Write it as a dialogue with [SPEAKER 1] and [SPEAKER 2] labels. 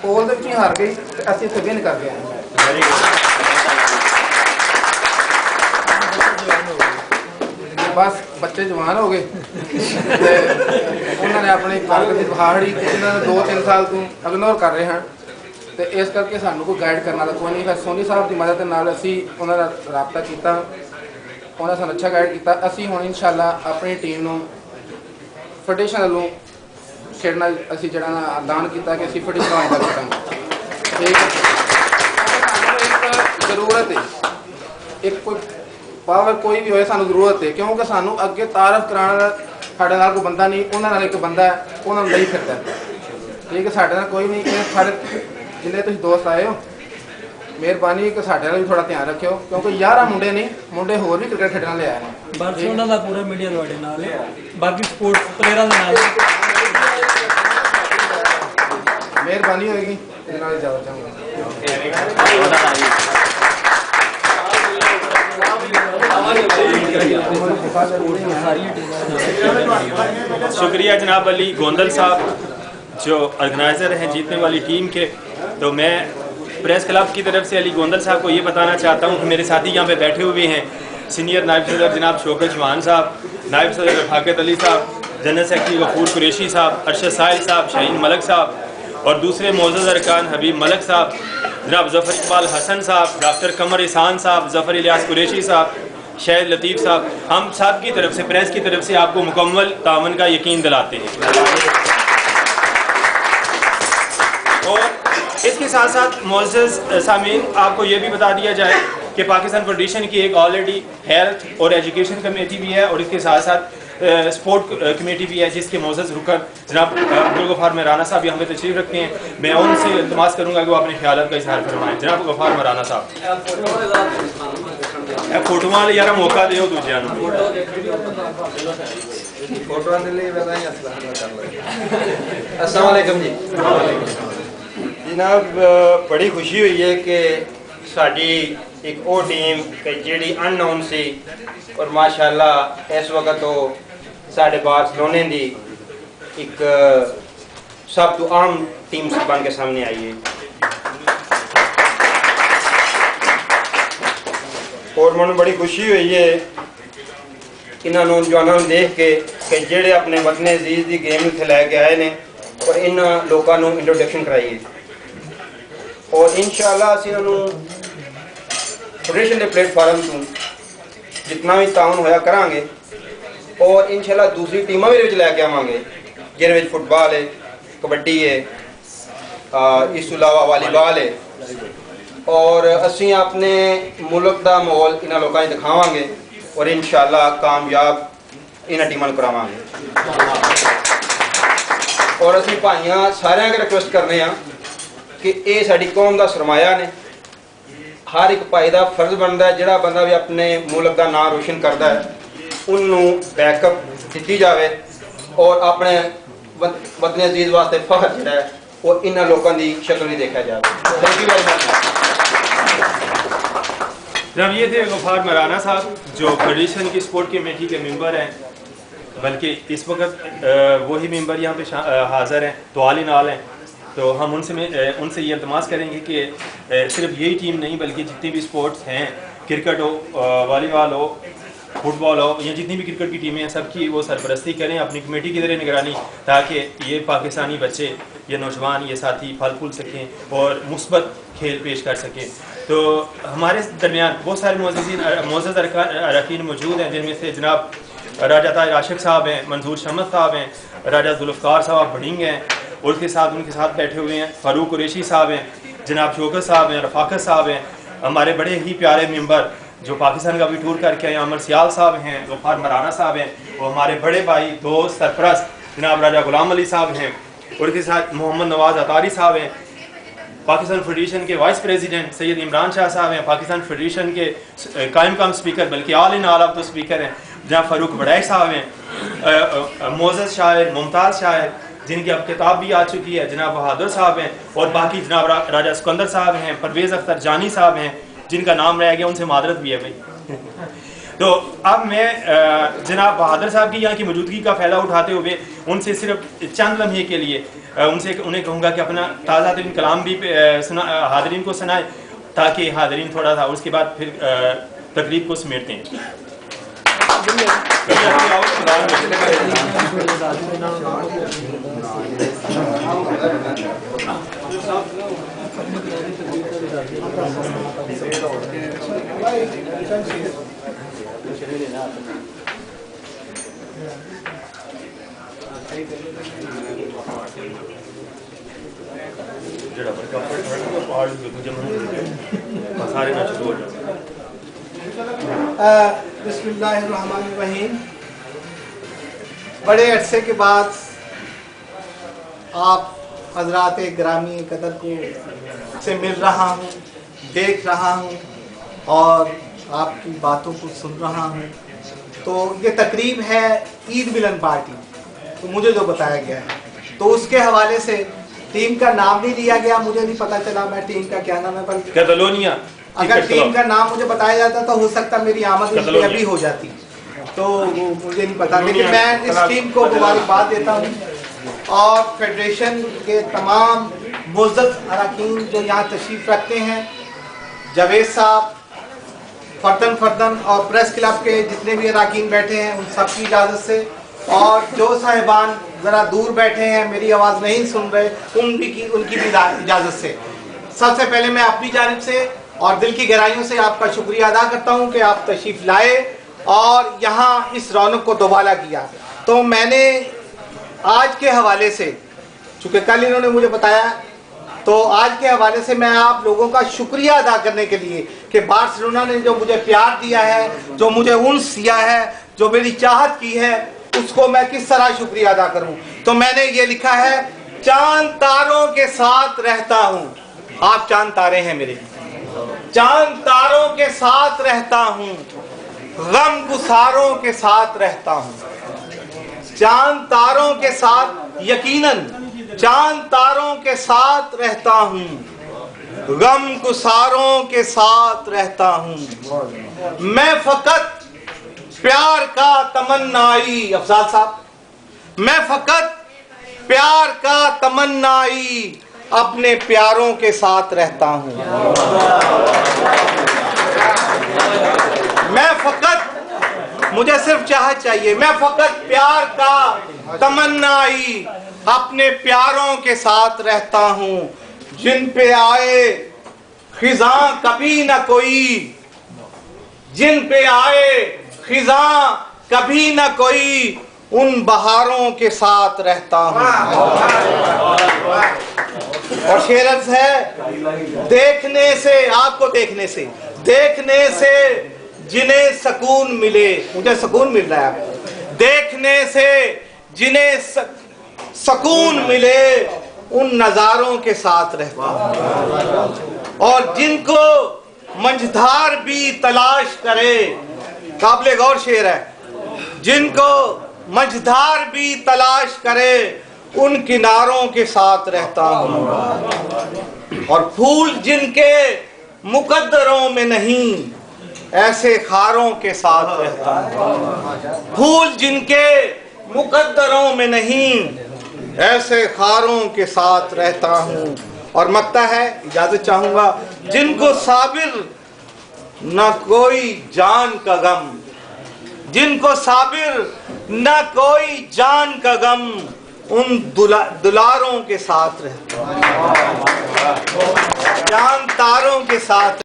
[SPEAKER 1] पोल ਦੇ ਵਿੱਚ ਹੀ ਹਾਰ ਗਈ ਤੇ ਅਸੀਂ ਇੱਥੇ ਵਿਨ ਕਰ ਗਏ। बस बच्चे जवान हो गए ਤੇ ਉਹਨਾਂ ਨੇ ਆਪਣੀ ਕਾਰਗੁਜ਼ਾਰੀ ਦਿਖਾੜੀ ਤੇ ਇਹਨਾਂ ਨੇ 2-3 ਸਾਲ ਤੋਂ ਇਗਨੋਰ ਕਰ ਰਹੇ ਹਨ ਤੇ ਇਸ ਕਰਕੇ ਸਾਨੂੰ ਕੋਈ ਗਾਈਡ ਕਰਨ ਵਾਲਾ ਕੋਈ ਨਹੀਂ। ਫਿਰ ਸੋਨੀ ਸਾਹਿਬ ਦੀ ਮਦਦ ਨਾਲ ਅਸੀਂ ਉਹਨਾਂ ਨਾਲ ਰਾਬਤਾ ਕੀਤਾ, ਉਹਨਾਂ ਸਾਨੂੰ ਅੱਛਾ ਗਾਈਡ ਕੀਤਾ। ਅਸੀਂ ਹੁਣ ਇਨਸ਼ਾਅੱਲਾ ਆਪਣੀ ਟੀਮ ਨੂੰ ਫੈਡਰੇਸ਼ਨ ਵੱਲੋਂ ਖੇਡਣਾ ਅਸੀਂ ਜਿਹੜਾ ਨਾ ਐਲਾਨ ਕੀਤਾ ਕਿ ਅਸੀਂ ਫੈਡਰੇਸ਼ਨ ਆਉਂਦਾ ਕਰਾਂਗੇ। ਇੱਕ ਜ਼ਰੂਰਤ ਹੈ, ਇੱਕ ਕੋਈ ਪਾਵਰ ਕੋਈ ਵੀ ਹੋਏ ਸਾਨੂੰ ਜ਼ਰੂਰਤ ਹੈ ਕਿਉਂਕਿ ਸਾਨੂੰ ਅੱਗੇ ਤਾਰਫ ਕਰਾਉਣ ਦਾ ਸਾਡੇ ਨਾਲ ਕੋਈ ਬੰਦਾ ਨਹੀਂ, ਉਹਨਾਂ ਨਾਲ ਇੱਕ ਬੰਦਾ ਹੈ, ਉਹਨਾਂ ਨੂੰ ਲਈ ਫਿਰਦਾ। ਠੀਕ ਹੈ, ਸਾਡੇ ਨਾਲ ਕੋਈ ਨਹੀਂ। ਇਹ ਸਾਡੇ ਜਿੰਨੇ ਤੁਸੀਂ ਦੋਸਤ ਆਏ ਹੋ ਮਿਹਰਬਾਨੀ ਕਿ ਸਾਡੇ ਨਾਲ ਵੀ ਥੋੜਾ ਧਿਆਨ ਰੱਖਿਓ ਕਿਉਂਕਿ 11 ਮੁੰਡੇ ਨਹੀਂ, ਮੁੰਡੇ ਹੋਰ ਵੀ ਕ੍ਰਿਕਟ ਖੇਡਣ ਲਈ ਆਏ ਨੇ।
[SPEAKER 2] ਬਸ ਉਹਨਾਂ ਦਾ ਪੂਰਾ ਮੀਡੀਆ ਤੁਹਾਡੇ ਨਾਲ ਹੈ, ਬਾਕੀ ਸਪੋਰਟਸ ਪਲੇਅਰਾਂ ਦੇ ਨਾਲ
[SPEAKER 1] ਮਿਹਰਬਾਨੀ ਹੋਏਗੀ। ਇਹਦੇ ਨਾਲ ਇਜਾਜ਼ਤ ਚਾਹੂੰਗਾ।
[SPEAKER 3] शुक्रिया जनाब अली गोंदल साहब जो ऑर्गेनाइज़र हैं जीतने वाली टीम के। तो मैं प्रेस क्लब की तरफ से अली गोंदल साहब को ये बताना चाहता हूँ कि मेरे साथी यहाँ पे बैठे हुए हैं सीनियर नायब सदर जनाब शौकत चौहान साहब, नायब सदर रफाकत अली साहब, जनरल सेक्रेटरी गफूर कुरैशी साहब, अरशद साहिल साहब, शाहीन मलक साहब और दूसरे मोअज़्ज़ज़ अरकान हबीब मलक साहब, जनाब ज़फ़र इकबाल हसन साहब, डॉक्टर कमर इसान साहब, ज़फ़र इलियास कुरैशी साहब, शाहिद लतीफ़ साहब, हम सब की तरफ से प्रेस की तरफ से आपको मुकम्मल तावन का यकीन दिलाते हैं। और इसके साथ साथ मोअज़्ज़ज़ सामीन आपको ये भी बता दिया जाए कि पाकिस्तान फेडरेशन की एक ऑलरेडी हेल्थ और एजुकेशन कमेटी भी है और इसके साथ साथ स्पोर्ट कमेटी भी है जिसके मोअज़्ज़ज़ रुकन जनाब अब्दुल गफ़ार मराना साहब यहाँ पे तशरीफ़ रखते हैं। मैं उनसे इल्तिमास करूँगा कि वो अपने ख्यालात का इज़हार फरमाएं। जनाब गफ़ार मराना साहब फोटो वाले यार मौका दो दूसरे
[SPEAKER 4] अस्सलाम वालेकुम जी। जनाब बड़ी खुशी हुई है कि साड़ी एक वो टीम कि जिहड़ी अननोन सी और माशाअल्लाह इस वक्त तो साढ़े बार्सिलोना दी एक सब तो आम टीम बन के सामने आई है और मैं बड़ी खुशी हुई है इन्होंने नौजवानों देख के कि जेड़े अपने वतन अजीज की गेम इत्थे लैके आए ने और इन लोगों को इंट्रोडक्शन कराई है और इंशाअल्लाह असीं उन्होंने फेडरेशन के प्लेटफार्म तो जितना भी ताउन होया करांगे और इंशाअल्लाह दूसरी टीमां भी लैके आवांगे जिहदे विच फुटबॉल है, कबड्डी है, इस तो इलावा वालीबॉल है और असीं अपने मुल्क का माहौल इन्हां लोकां नूं दिखावांगे और इंशाअल्लाह कामयाब इन्हां टीमां नूं करावांगे। और असीं भाइयां सारिਆਂ के रिक्वेस्ट करने हैं कि ये साडी कौम का सरमाया ने। हर एक भाई का फर्ज बनता है जिहड़ा बंदा भी अपने मुल्क का नाम रोशन करता है उन्होंने बैकअप दी जाए और अपने वतन अजीज वास्ते फखर जिहड़ा है वो इन्हां लोगों की शक्ल ही देखा जाए। Thank you very much.
[SPEAKER 3] जब ये थे गफ़ार मराना साहब जो फेडरेशन की स्पोर्ट कमेटी के मेंबर हैं, बल्कि इस वक्त वही मेंबर यहाँ पे हाज़िर हैं तो आल नाल हैं। तो हम उनसे ये इल्तमास करेंगे कि सिर्फ यही टीम नहीं बल्कि जितनी भी स्पोर्ट्स हैं, क्रिकेट हो, वॉलीबॉल हो, फुटबॉल हो या जितनी भी क्रिकेट की टीमें हैं सबकी वो सरपरस्ती करें अपनी कमेटी की तरह निगरानी, ताकि ये पाकिस्तानी बच्चे, ये नौजवान, ये साथी फल फूल सकें और मुस्बत खेल पेश कर सकें। तो हमारे दरमियान बहुत सारे मोअज़्ज़ज़ अरकान मौजूद हैं जिनमें से जनाब राजा ताहिर आशिक साहब हैं, मंजूर शमस साहब हैं, राजा जुल्फ़कार साहब बड़िंग हैं और उनके साथ बैठे हुए हैं फ़ारूक कुरैशी साहब हैं, जनाब शौकत साहब हैं, रफ़ाकत साहब हैं, हमारे बड़े ही प्यारे मेंबर जो पाकिस्तान का भी टूर करके आए अमर सियाल साहब हैं, गफ़ार मराना साहब हैं और हमारे बड़े भाई दोस्त सरपरस्त जनाब राजा गुलाम अली साहब हैं और उनके साथ मोहम्मद नवाज़ अतारी साहब हैं, पाकिस्तान फेडरेशन के वाइस प्रेसिडेंट सैयद इमरान शाह साहब हैं, पाकिस्तान फेडरेशन के कायम काम स्पीकर बल्कि ऑल इन ऑल आप तो स्पीकर हैं जनाब फ़ारूक बड़ैश साहब हैं, मोअज़्ज़ज़ शायर, मुमताज़ शायर जिनकी अब किताब भी आ चुकी है जनाब बहादुर साहब हैं और बाकी जनाब राजा सिकंदर साहब हैं, परवेज़ अख्तर जानी साहब हैं जिनका नाम रह गया उनसे मादरत भी है भाई تو اب میں جناب بہادر صاحب کی یہاں کی موجودگی کا فائدہ اٹھاتے ہوئے ان سے صرف چند لمحے کے لیے انہیں کہوں گا کہ اپنا تازہ ترین کلام بھی حاضرین کو سنائے تاکہ حاضرین تھوڑا سا اس کے بعد پھر تقریب کو سمیٹتے ہیں.
[SPEAKER 5] بسم اللہ الرحمن الرحیم. بڑے عرصے کے بعد آپ حضرات گرامی قدر کو سے مل رہا ہوں, دیکھ رہا ہوں اور آپ کی باتوں کو سن رہا ہوں. تو یہ تقریب ہے عید ملن پارٹی, تو مجھے جو بتایا گیا ہے تو اس کے حوالے سے ٹیم کا نام نہیں لیا گیا, مجھے نہیں پتا چلا میں ٹیم کا کیا نام ہے, بلکہ
[SPEAKER 3] کیٹالونیا.
[SPEAKER 5] اگر ٹیم کا نام مجھے بتایا جاتا تو ہو سکتا میری آمد اس پہ ابھی ہو جاتی, تو وہ مجھے نہیں پتا. لیکن میں اس ٹیم کو مبارکباد دیتا ہوں اور فیڈریشن کے تمام معزز اراکین جو یہاں تشریف رکھتے ہیں, جاوید صاحب فردن اور پریس کلب کے جتنے بھی اراکین بیٹھے ہیں ان سب کی اجازت سے, اور جو صاحبان ذرا دور بیٹھے ہیں میری آواز نہیں سن رہے ان کی بھی اجازت سے, سب سے پہلے میں اپنی جانب سے اور دل کی گہرائیوں سے آپ کا شکریہ ادا کرتا ہوں کہ آپ تشریف لائے اور یہاں اس رونق کو دوبالا کیا. تو میں نے آج کے حوالے سے, چونکہ کل انہوں نے مجھے بتایا, تو آج کے حوالے سے میں آپ لوگوں کا شکریہ ادا کرنے کے لیے کہ بارسلونا نے جو مجھے پیار دیا ہے, جو مجھے انس دیا ہے, جو میری چاہت کی ہے, اس کو میں کس طرح شکریہ ادا کروں. تو میں نے یہ لکھا ہے, چاند تاروں کے ساتھ رہتا ہوں. آپ چاند تارے ہیں میرے, چاند تاروں کے ساتھ رہتا ہوں, غم گساروں کے ساتھ رہتا ہوں. چاند تاروں کے ساتھ, یقیناً چاند تاروں کے ساتھ رہتا ہوں, غم گساروں کے ساتھ رہتا ہوں. میں فقط پیار کا تمنائی, افضال صاحب, میں فقط پیار کا تمنائی اپنے پیاروں کے ساتھ رہتا ہوں. میں فقط, مجھے صرف چاہت چاہیے, میں فقط پیار کا تمنائی اپنے پیاروں کے ساتھ رہتا ہوں. جن پہ آئے خزاں کبھی نہ کوئی, جن پہ آئے خزاں کبھی نہ کوئی, ان بہاروں کے ساتھ رہتا ہوں. اور شعر ہے, دیکھنے سے, آپ کو دیکھنے سے جنہیں سکون ملے, مجھے سکون مل رہا ہے, دیکھنے سے جنہیں سکون ملے ان نظاروں کے ساتھ رہتا ہوں. اور جن کو منجھدار بھی تلاش کرے, قابل غور شعر ہے, جن کو منجھدار بھی تلاش کرے ان کناروں کے ساتھ رہتا ہوں. اور پھول جن کے مقدروں میں نہیں ایسے خاروں کے ساتھ رہتا ہوں. پھول جن کے مقدروں میں نہیں ایسے خاروں کے ساتھ رہتا ہوں. اور مکتا ہے, اجازت چاہوں گا, جن کو صابر نہ کوئی جان کا غم, جن کو صابر نہ کوئی جان کا غم, ان دلاروں کے ساتھ رہتا ہوں. چاند تاروں کے ساتھ